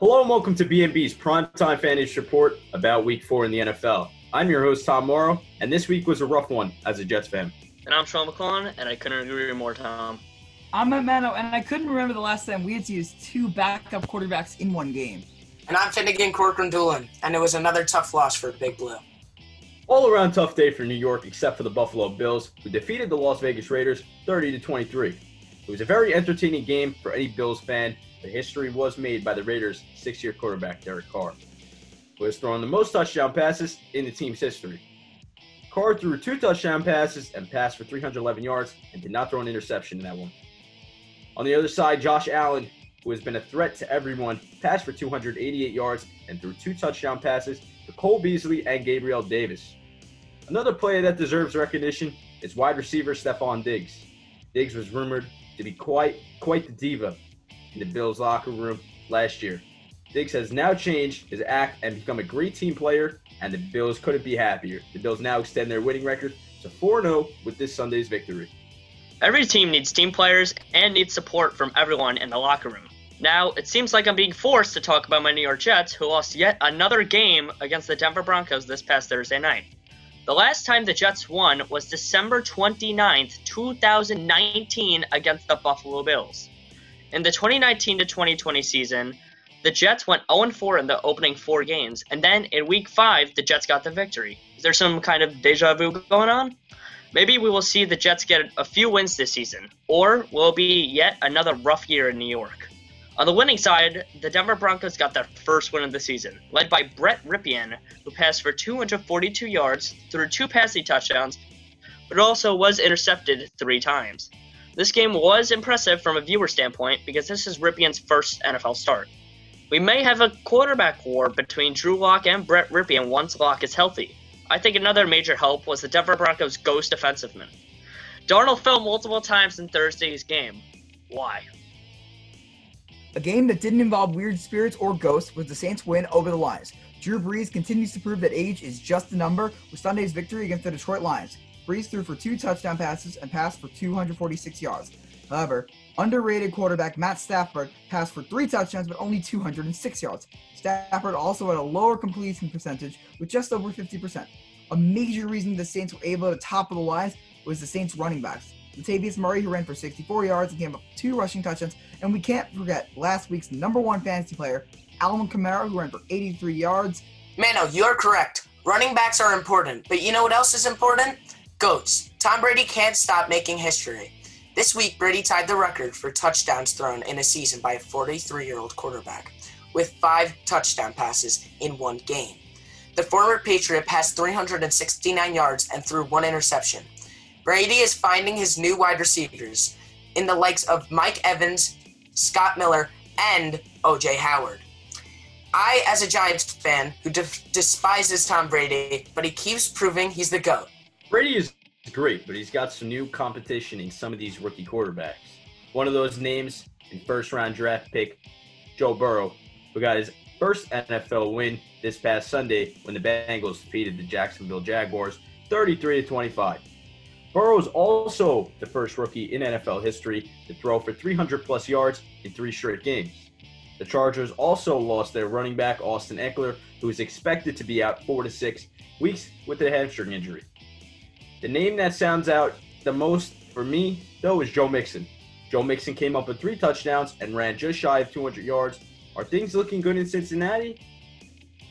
Hello and welcome to BMB's Primetime Fantasy Report about Week 4 in the NFL. I'm your host, Tom Morrow, and this week was a rough one as a Jets fan. And I'm Sean McClellan, and I couldn't agree more, Tom. I'm Matt Mano, and I couldn't remember the last time we had to use two backup quarterbacks in one game. And I'm Finnegan Corcoran-Doolin, and it was another tough loss for Big Blue. All-around tough day for New York except for the Buffalo Bills, who defeated the Las Vegas Raiders 30-23. It was a very entertaining game for any Bills fan, but history was made by the Raiders' six-year quarterback, Derek Carr, who has thrown the most touchdown passes in the team's history. Carr threw two touchdown passes and passed for 311 yards and did not throw an interception in that one. On the other side, Josh Allen, who has been a threat to everyone, passed for 288 yards and threw two touchdown passes to Cole Beasley and Gabriel Davis. Another player that deserves recognition is wide receiver Stephon Diggs. Diggs was rumored to be quite the diva in the Bills locker room last year. Diggs has now changed his act and become a great team player, and the Bills couldn't be happier. The Bills now extend their winning record to 4-0 with this Sunday's victory. Every team needs team players and needs support from everyone in the locker room. Now, it seems like I'm being forced to talk about my New York Jets, who lost yet another game against the Denver Broncos this past Thursday night. The last time the Jets won was December 29th, 2019 against the Buffalo Bills. In the 2019-2020 season, the Jets went 0-4 in the opening four games, and then in Week 5, the Jets got the victory. Is there some kind of deja vu going on? Maybe we will see the Jets get a few wins this season, or will it be yet another rough year in New York? On the winning side, the Denver Broncos got their first win of the season, led by Rypien, who passed for 242 yards, threw two passing touchdowns, but also was intercepted 3 times. This game was impressive from a viewer standpoint because this is Rypien's first NFL start. We may have a quarterback war between Drew Lock and Brett Rypien once Lock is healthy. I think another major help was the Denver Broncos' ghost defensive man. Darnold fell multiple times in Thursday's game. Why? A game that didn't involve weird spirits or ghosts was the Saints' win over the Lions. Drew Brees continues to prove that age is just a number with Sunday's victory against the Detroit Lions. Brees threw for 2 touchdown passes and passed for 246 yards. However, underrated quarterback Matt Stafford passed for 3 touchdowns but only 206 yards. Stafford also had a lower completion percentage with just over 50%. A major reason the Saints were able to topple the Lions was the Saints' running backs. Latavius Murray, who ran for 64 yards and gave up 2 rushing touchdowns, and we can't forget last week's #1 fantasy player, Alvin Kamara, who ran for 83 yards. Mano, you're correct. Running backs are important, but you know what else is important? GOATs. Tom Brady can't stop making history. This week, Brady tied the record for touchdowns thrown in a season by a 43-year-old quarterback, with 5 touchdown passes in one game. The former Patriot passed 369 yards and threw 1 interception. Brady is finding his new wide receivers in the likes of Mike Evans, Scott Miller, and O.J. Howard. I, as a Giants fan who despises Tom Brady, but he keeps proving he's the GOAT. Brady is great, but he's got some new competition in some of these rookie quarterbacks. One of those names in first-round draft pick, Joe Burrow, who got his first NFL win this past Sunday when the Bengals defeated the Jacksonville Jaguars 33-25. Burrow is also the first rookie in NFL history to throw for 300-plus yards in 3 straight games. The Chargers also lost their running back, Austin Eckler, who is expected to be out 4 to 6 weeks with a hamstring injury. The name that sounds out the most for me, though, is Joe Mixon. Joe Mixon came up with 3 touchdowns and ran just shy of 200 yards. Are things looking good in Cincinnati?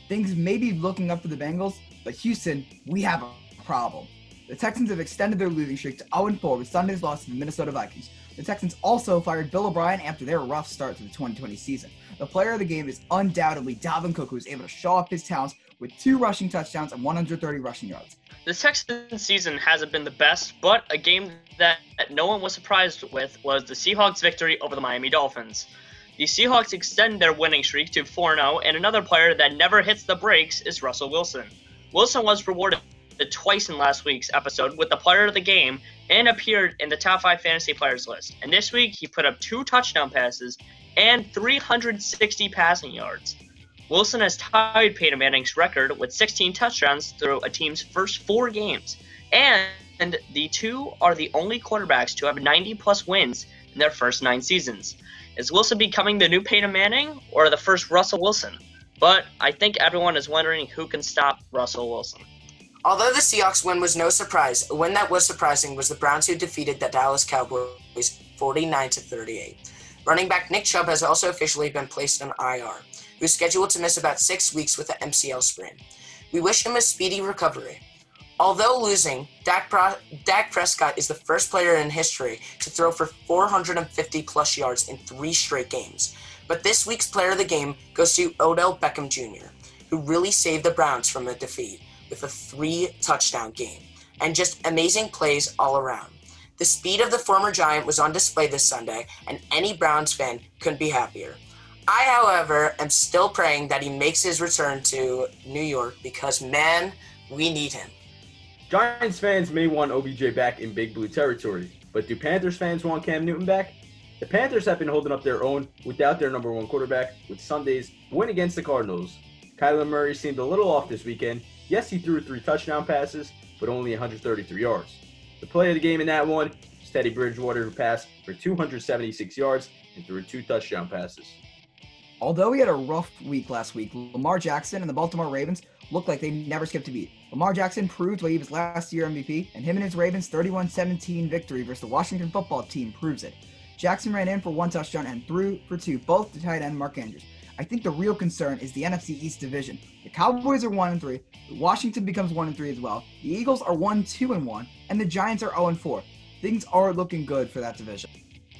Things may be looking up for the Bengals, but Houston, we have a problem. The Texans have extended their losing streak to 0-4 with Sunday's loss to the Minnesota Vikings. The Texans also fired Bill O'Brien after their rough start to the 2020 season. The player of the game is undoubtedly Dalvin Cook, who is able to show off his talents with 2 rushing touchdowns and 130 rushing yards. The Texans season hasn't been the best, but a game that no one was surprised with was the Seahawks' victory over the Miami Dolphins. The Seahawks extend their winning streak to 4-0, and another player that never hits the brakes is Russel Wilson. Wilson was rewarded twice in last week's episode with the player of the game and appeared in the top 5 fantasy players list. And this week, he put up 2 touchdown passes and 360 passing yards. Wilson has tied Peyton Manning's record with 16 touchdowns through a team's first 4 games. And the two are the only quarterbacks to have 90-plus wins in their first 9 seasons. Is Wilson becoming the new Peyton Manning or the first Russell Wilson? But I think everyone is wondering who can stop Russell Wilson. Although the Seahawks win was no surprise, a win that was surprising was the Browns who defeated the Dallas Cowboys 49-38. Running back Nick Chubb has also officially been placed on IR, who's scheduled to miss about 6 weeks with an MCL sprain. We wish him a speedy recovery. Although losing, Dak Prescott is the first player in history to throw for 450-plus yards in 3 straight games. But this week's player of the game goes to ODELL Beckham Jr., who really saved the Browns from a defeat with a 3-touchdown game, and just amazing plays all around. The speed of the former Giant was on display this Sunday, and any Browns fan couldn't be happier. I, however, am still praying that he makes his return to New York because, man, we need him. Giants fans may want OBJ back in Big Blue territory, but do Panthers fans want Cam Newton back? The Panthers have been holding up their own without their number 1 quarterback with Sunday's win against the Cardinals. Kyler Murray seemed a little off this weekend. Yes, he threw 3 touchdown passes, but only 133 yards. The play of the game in that one was Teddy Bridgewater, who passed for 276 yards and threw 2 touchdown passes. Although he had a rough week last week, Lamar Jackson and the Baltimore Ravens looked like they never skipped a beat. Lamar Jackson proved why he was last year MVP, and him and his Ravens' 31-17 victory versus the Washington football team proves it. Jackson ran in for 1 touchdown and threw for 2, both to tight end Mark Andrews. I think the real concern is the NFC East division. The Cowboys are 1-3, Washington becomes 1-3 as well, the Eagles are 1-2-1, and the Giants are 0-4. Things are looking good for that division.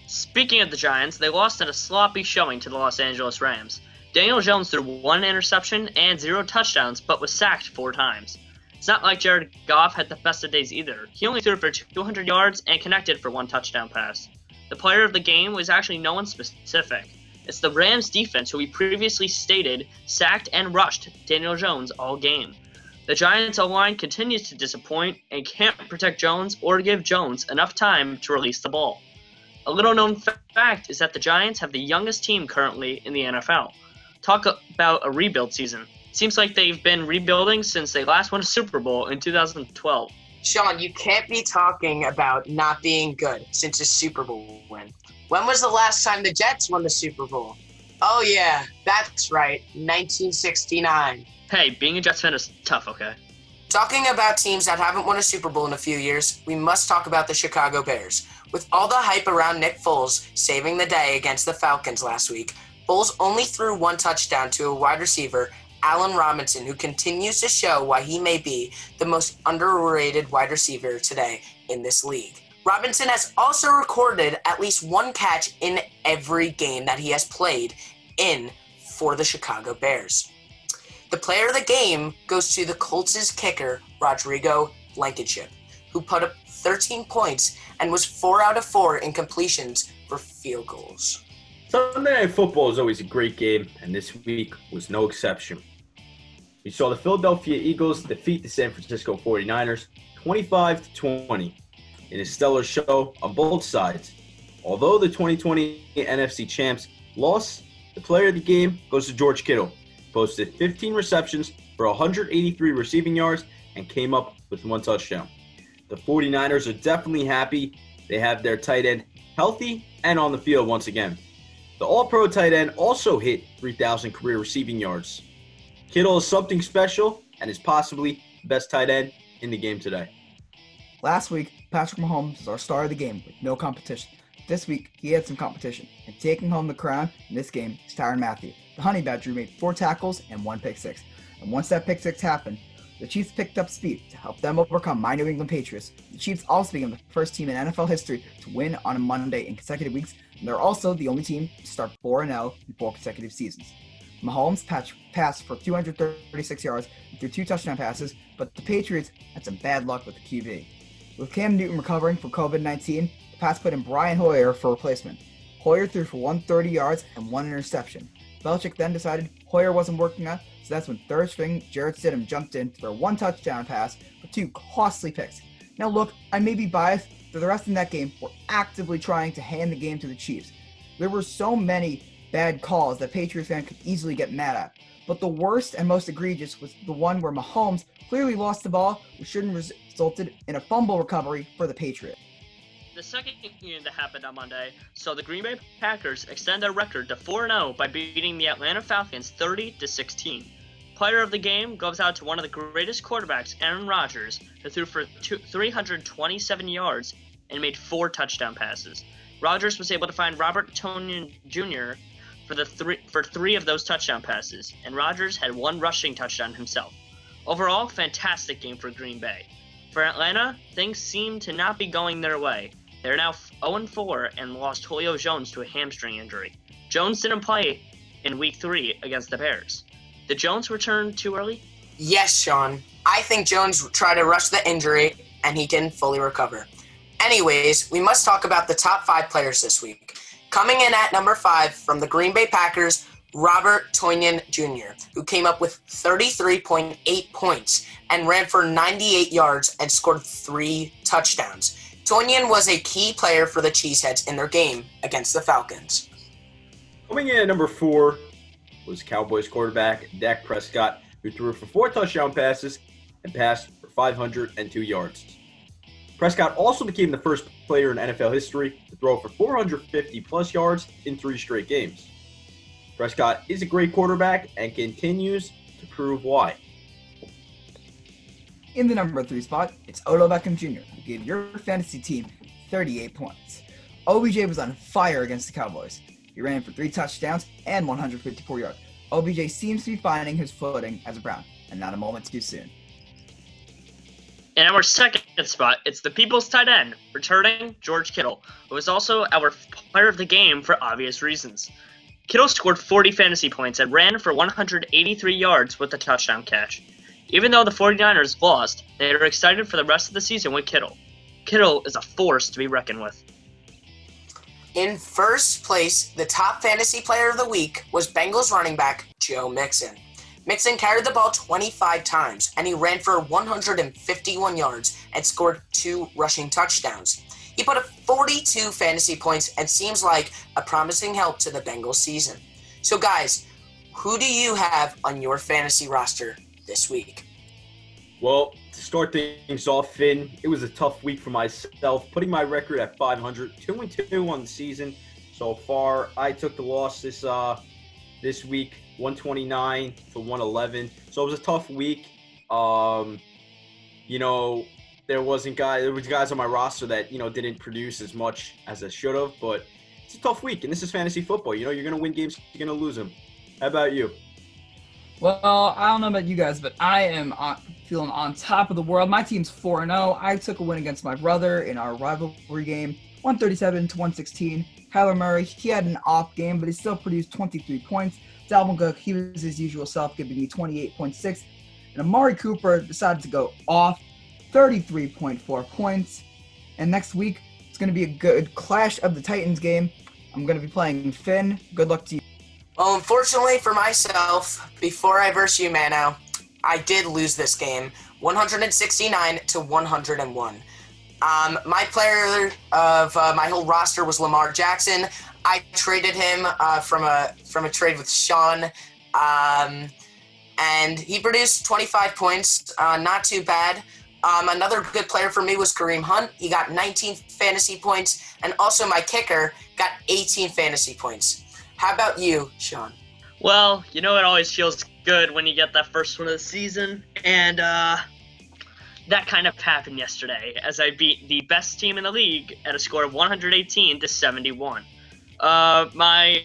Speaking of the Giants, they lost in a sloppy showing to the Los Angeles Rams. Daniel Jones threw 1 interception and 0 touchdowns, but was sacked 4 times. It's not like Jared Goff had the best of days either. He only threw for 200 yards and connected for 1 touchdown pass. The player of the game was actually no one specific. It's the Rams defense, who we previously stated sacked and rushed Daniel Jones all game. The Giants O-line continues to disappoint and can't protect Jones or give Jones enough time to release the ball. A little known fact is that the Giants have the youngest team currently in the NFL. Talk about a rebuild season. Seems like they've been rebuilding since they last won a Super Bowl in 2012. Sean, you can't be talking about not being good since a Super Bowl win. When was the last time the Jets won the Super Bowl? Oh yeah, that's right, 1969. Hey, being a Jets fan is tough, okay? Talking about teams that haven't won a Super Bowl in a few years, we must talk about the Chicago Bears. With all the hype around Nick Foles saving the day against the Falcons last week, Foles only threw 1 touchdown to a wide receiver, Allen Robinson, who continues to show why he may be the most underrated wide receiver today in this league. Robinson has also recorded at least 1 catch in every game that he has played in for the Chicago Bears. The player of the game goes to the Colts' kicker, Rodrigo Blankenship, who put up 13 points and was 4 out of 4 in completions for field goals. Sunday Night Football is always a great game, and this week was no exception. We saw the Philadelphia Eagles defeat the San Francisco 49ers 25-20 in a stellar show on both sides. Although the 2020 NFC champs lost, the player of the game goes to George Kittle. Posted 15 receptions for 183 receiving yards and came up with 1 touchdown. The 49ers are definitely happy they have their tight end healthy and on the field once again. The All-Pro tight end also hit 3,000 career receiving yards. Kittle is something special and is possibly the best tight end in the game today. Last week, Patrick Mahomes was our star of the game with no competition. This week, he had some competition, and taking home the crown in this game is Tyrann Mathieu. The Honey Badger made 4 tackles and 1 pick six. And once that pick six happened, the Chiefs picked up speed to help them overcome my New England Patriots. The Chiefs also became the first team in NFL history to win on a Monday in consecutive weeks, and they're also the only team to start 4-0 in 4 consecutive seasons. Mahomes passed for 236 yards and threw 2 touchdown passes, but the Patriots had some bad luck with the QB. With Cam Newton recovering from COVID-19, the Pats put in Brian Hoyer for replacement. Hoyer threw for 130 yards and 1 interception. Belichick then decided Hoyer wasn't working out, so that's when third-string Jarrett Stidham jumped in for a 1 touchdown pass for 2 costly picks. Now look, I may be biased, but the rest in that game were actively trying to hand the game to the Chiefs. There were so many bad calls that Patriots fans could easily get mad at, but the worst and most egregious was the one where Mahomes clearly lost the ball, which shouldn't have resulted in a fumble recovery for the Patriots. the second game that happened on Monday saw the Green Bay Packers extend their record to 4-0 by beating the Atlanta Falcons 30-16. Player of the game goes out to one of the greatest quarterbacks, Aaron Rodgers, who threw for 327 yards and made 4 touchdown passes. Rodgers was able to find Robert Tonyan Jr. for 3 of those touchdown passes, and Rodgers had 1 rushing touchdown himself. Overall, fantastic game for Green Bay. For Atlanta, things seem to not be going their way. They're now 0-4 and lost Julio Jones to a hamstring injury. Jones didn't play in Week 3 against the Bears. Did Jones return too early? Yes, Sean. I think Jones tried to rush the injury, and he didn't fully recover. Anyways, we must talk about the top 5 players this week. Coming in at number 5 from the Green Bay Packers, Robert Tonyan Jr., who came up with 33.8 points and ran for 98 yards and scored 3 touchdowns. Tonyan was a key player for the Cheeseheads in their game against the Falcons. Coming in at number 4 was Cowboys quarterback Dak Prescott, who threw for 4 touchdown passes and passed for 502 yards. Prescott also became the first player in NFL history to throw for 450-plus yards in 3 straight games. Prescott is a great quarterback and continues to prove why. In the number 3 spot, it's ODELL Beckham Jr., who gave your fantasy team 38 points. OBJ was on fire against the Cowboys. He ran for 3 touchdowns and 154 yards. OBJ seems to be finding his footing as a Brown, and not a moment too soon. In our second spot, it's the People's tight end, returning George Kittle, who is also our player of the game for obvious reasons. Kittle scored 40 fantasy points and ran for 183 yards with a touchdown catch. Even though the 49ers lost, they are excited for the rest of the season with Kittle. Kittle is a force to be reckoned with. In first place, the top fantasy player of the week was Bengals running back Joe Mixon. Mixon carried the ball 25 times, and he ran for 151 yards and scored 2 rushing touchdowns. He put up 42 fantasy points and seems like a promising help to the Bengals season. So guys, who do you have on your fantasy roster this week? Well, to start things off, Finn, it was a tough week for myself, putting my record at 500, 2-2 on the season so far. I took the loss this week, 129 to 111. So it was a tough week. There was guys on my roster that, didn't produce as much as they should have, but it's a tough week, and this is fantasy football. You're going to win games, you're going to lose them. How about you? Well, I don't know about you guys, but I am feeling on top of the world. My team's 4-0. I took a win against my brother in our rivalry game, 137 to 116. Kyler Murray, he had an off game, but he still produced 23 points. Dalvin Cook, he was his usual self, giving me 28.6. And Amari Cooper decided to go off, 33.4 points. And next week, it's going to be a good Clash of the Titans game. I'm going to be playing Finn. Good luck to you. Well, unfortunately for myself, before I verse you, Mano, I did lose this game, 169 to 101. My player of my whole roster was Lamar Jackson. I traded him from a trade with Sean, and he produced 25 points, not too bad. Another good player for me was Kareem Hunt. He got 19 fantasy points, and also my kicker got 18 fantasy points. How about you, Sean? Well, it always feels good when you get that first one of the season, and that kind of happened yesterday as I beat the best team in the league at a score of 118 to 71. My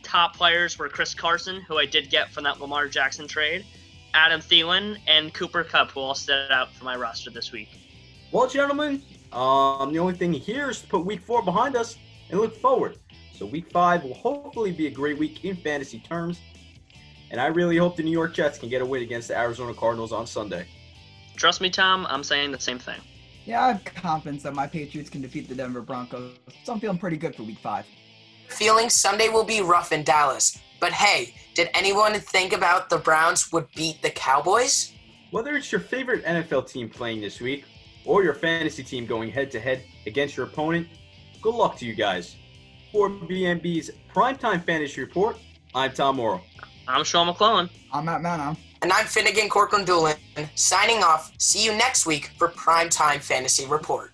top players were Chris Carson, who I did get from that Lamar Jackson trade, Adam Thielen, and Cooper Kupp, who all stood out for my roster this week. Well, gentlemen, the only thing here is to put week 4 behind us and look forward. So week 5 will hopefully be a great week in fantasy terms. And I really hope the New York Jets can get a win against the Arizona Cardinals on Sunday. Trust me, Tom, I'm saying the same thing. Yeah, I have confidence that my Patriots can defeat the Denver Broncos. So I'm feeling pretty good for week 5. Feeling Sunday will be rough in Dallas. But hey, did anyone think about the Browns would beat the Cowboys? Whether it's your favorite NFL team playing this week or your fantasy team going head-to-head against your opponent, good luck to you guys. For BMB's Primetime Fantasy Report, I'm Tom Morrow. I'm Sean McClellan. I'm Matt Mano. And I'm Finnegan Corcoran Doolin, signing off. See you next week for Primetime Fantasy Report.